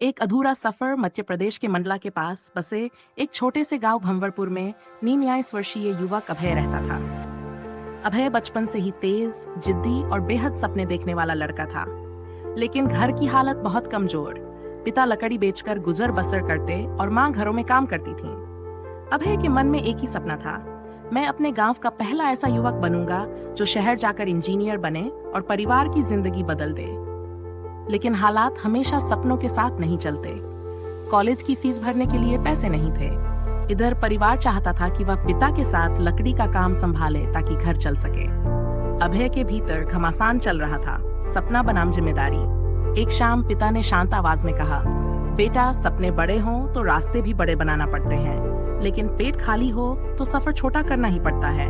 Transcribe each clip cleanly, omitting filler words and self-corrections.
एक अधूरा सफर मध्य प्रदेश के मंडला के पास बसे एक छोटे से गांव भंवरपुर में 29 वर्षीय युवक अभय रहता था। अभय बचपन से ही तेज, जिद्दी और बेहद सपने देखने वाला लड़का था। लेकिन घर की हालत बहुत कमजोर। पिता लकड़ी बेचकर गुजर बसर करते और माँ घरों में काम करती थी। अभय के मन में एक ही सपना था, मैं अपने गांव का पहला ऐसा युवक बनूंगा जो शहर जाकर इंजीनियर बने और परिवार की जिंदगी बदल दे। लेकिन हालात हमेशा सपनों के साथ नहीं चलते। कॉलेज की फीस भरने के लिए पैसे नहीं थे। इधर परिवार चाहता था कि वह पिता के साथ लकड़ी का काम संभाले ताकि घर चल सके। अभय के भीतर घमासान चल रहा था, सपना बनाम जिम्मेदारी। एक शाम पिता ने शांत आवाज में कहा, बेटा, सपने बड़े हों तो रास्ते भी बड़े बनाना पड़ते हैं, लेकिन पेट खाली हो तो सफर छोटा करना ही पड़ता है।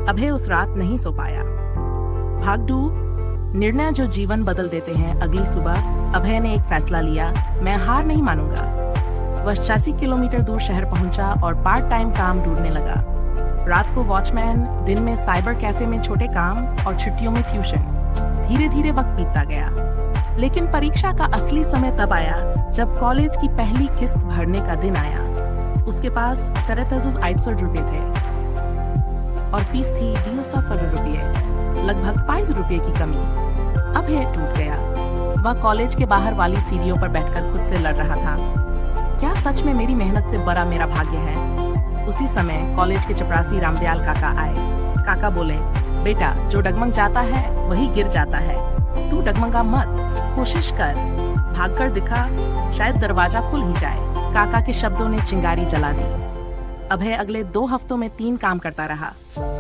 अभय उस रात नहीं सो पाया। भागडू निर्णय जो जीवन बदल देते हैं। अगली सुबह अभय ने एक फैसला लिया, मैं हार नहीं मानूंगा। वह 86 किलोमीटर दूर शहर पहुंचा और पार्ट टाइम काम ढूंढने लगा। रात को वॉचमैन, दिन में साइबर कैफे में छोटे काम और छुट्टियों में ट्यूशन। धीरे धीरे वक्त बीतता गया, लेकिन परीक्षा का असली समय तब आया जब कॉलेज की पहली किस्त भरने का दिन आया। उसके पास 47,500 रुपये थे और फीस थी 250 रुपये, लगभग 22 रुपये की कमी। अब यह टूट गया। वह कॉलेज के बाहर वाली सीढ़ियों पर बैठकर खुद से लड़ रहा था, क्या सच में मेरी मेहनत से बड़ा मेरा भाग्य है? उसी समय कॉलेज के चपरासी रामदयाल काका आए। काका बोले, बेटा, जो डगमग जाता है वही गिर जाता है, तू डगमगा मत, कोशिश कर, भागकर दिखा, शायद दरवाजा खुल ही जाए। काका के शब्दों ने चिंगारी जला दी। अभय अगले 2 हफ्तों में 3 काम करता रहा।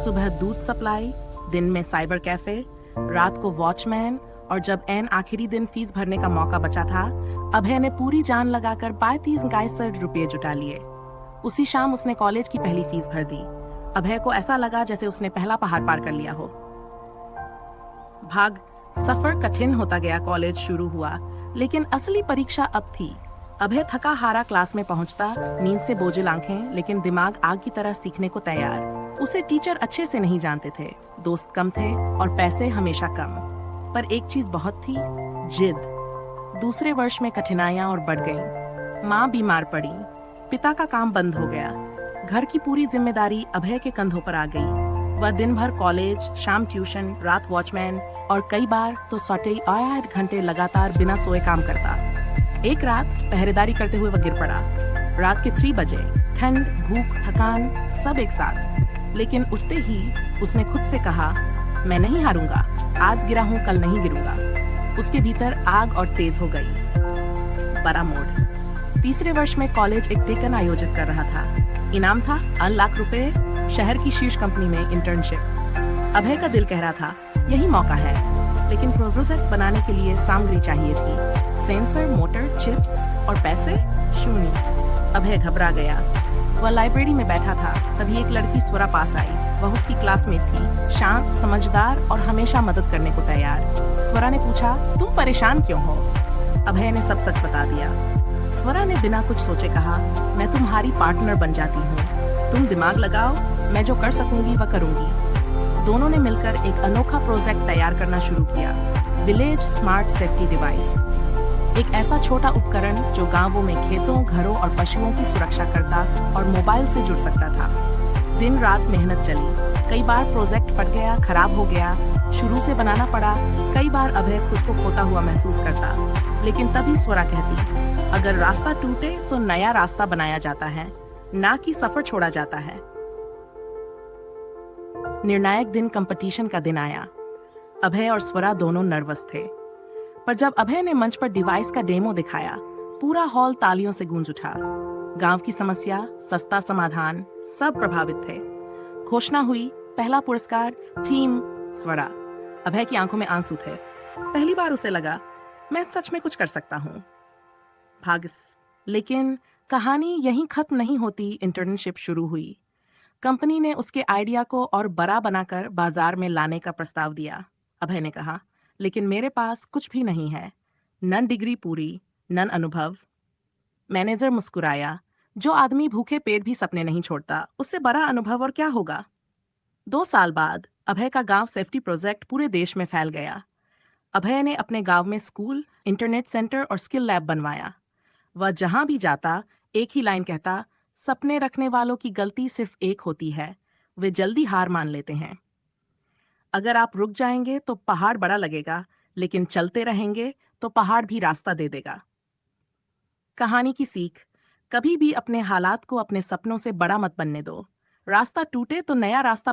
सुबह दूध सप्लाई, दिन में साइबर कैफे, रात को वॉचमैन, और जब एन आखिरी दिन फीस भरने का मौका बचा था, अभय ने पूरी जान लगाकर 32,000 रुपये जुटा लिए। उसी शाम उसने कॉलेज की पहली फीस भर दी। अभय को ऐसा लगा जैसे उसने पहला पहाड़ पार कर लिया हो। सफर कठिन होता गया। कॉलेज शुरू हुआ, लेकिन असली परीक्षा अब थी। अभय थका हारा क्लास में पहुंचता, नींद से बोझिल आंखें, लेकिन दिमाग आग की तरह सीखने को तैयार। उसे टीचर अच्छे से नहीं जानते थे, दोस्त कम थे और पैसे हमेशा कम। पर एक चीज बहुत थी, जिद। दूसरे वर्ष में कठिनाइयां और बढ़ गईं। माँ बीमार पड़ी, पिता का काम बंद हो गया, घर की पूरी जिम्मेदारी अभय के कंधों पर आ गई। वह दिन भर कॉलेज, शाम ट्यूशन, रात वॉचमैन और कई बार तो 8 घंटे लगातार बिना सोए काम करता। एक रात पहरेदारी करते हुए वह गिर पड़ा। रात के 3 बजे, ठंड, भूख, थकान सब एक साथ। लेकिन उठते ही उसने खुद से कहा, मैं नहीं हारूंगा, आज गिरा हूं कल नहीं गिरूंगा। उसके भीतर आग और तेज हो गई। बड़ा मोड़। तीसरे वर्ष में कॉलेज एक टेकन आयोजित कर रहा था। इनाम था 1 लाख रुपए, शहर की शीर्ष कंपनी में इंटर्नशिप। अभय का दिल कह रहा था, यही मौका है, लेकिन प्रोजेक्ट बनाने के लिए सामग्री चाहिए थी। सेंसर, मोटर, चिप्स और पैसे शून्य। अभय घबरा गया। वह लाइब्रेरी में बैठा था, तभी एक लड़की स्वरा पास आई। वह उसकी क्लासमेट थी, शांत, समझदार और हमेशा मदद करने को तैयार। स्वरा ने पूछा, तुम परेशान क्यों हो? अभय ने सब सच बता दिया। स्वरा ने बिना कुछ सोचे कहा, मैं तुम्हारी पार्टनर बन जाती हूँ, तुम दिमाग लगाओ, मैं जो कर सकूंगी वह करूंगी। दोनों ने मिलकर एक अनोखा प्रोजेक्ट तैयार करना शुरू किया, विलेज स्मार्ट सेफ्टी डिवाइस। एक ऐसा छोटा उपकरण जो गांवों में खेतों, घरों और पशुओं की सुरक्षा करता और मोबाइल से जुड़ सकता था। दिन रात मेहनत चली। कई बार प्रोजेक्ट फट गया, खराब हो गया, शुरू से बनाना पड़ा। कई बार अभय खुद को खोता हुआ महसूस करता, लेकिन तभी स्वरा कहती, अगर रास्ता टूटे तो नया रास्ता बनाया जाता है, ना कि सफर छोड़ा जाता है। निर्णायक दिन, कंपटीशन का दिन आया। अभय और स्वरा दोनों नर्वस थे, पर जब अभय ने मंच पर डिवाइस का डेमो दिखाया, पूरा हॉल तालियों से गूंज उठा। गांव की समस्या, सस्ता समाधान, सब प्रभावित थे। घोषणा हुई, पहला पुरस्कार टीम स्वरा। अभय की आंखों में आंसू थे। पहली बार उसे लगा, मैं सच में कुछ कर सकता हूँ। लेकिन कहानी यहीं खत्म नहीं होती। इंटर्नशिप शुरू हुई। कंपनी ने उसके आइडिया को और बड़ा बनाकर बाजार में लाने का प्रस्ताव दिया। अभय ने कहा, लेकिन मेरे पास कुछ भी नहीं है, नन डिग्री पूरी, नन अनुभव। मैनेजर मुस्कुराया, जो आदमी भूखे पेट भी सपने नहीं छोड़ता, उससे बड़ा अनुभव और क्या होगा। 2 साल बाद अभय का गांव सेफ्टी प्रोजेक्ट पूरे देश में फैल गया। अभय ने अपने गांव में स्कूल, इंटरनेट सेंटर और स्किल लैब बनवाया। वह जहां भी जाता, एक ही लाइन कहता, सपने रखने वालों की गलती सिर्फ एक होती है, वे जल्दी हार मान लेते हैं। अगर आप रुक जाएंगे तो पहाड़ बड़ा लगेगा, लेकिन चलते रहेंगे तो पहाड़ भी रास्ता दे देगा। कहानी की सीख: कभी भी अपने हालात को अपने सपनों से बड़ा मत बनने दो। रास्ता टूटे तो नया रास्ता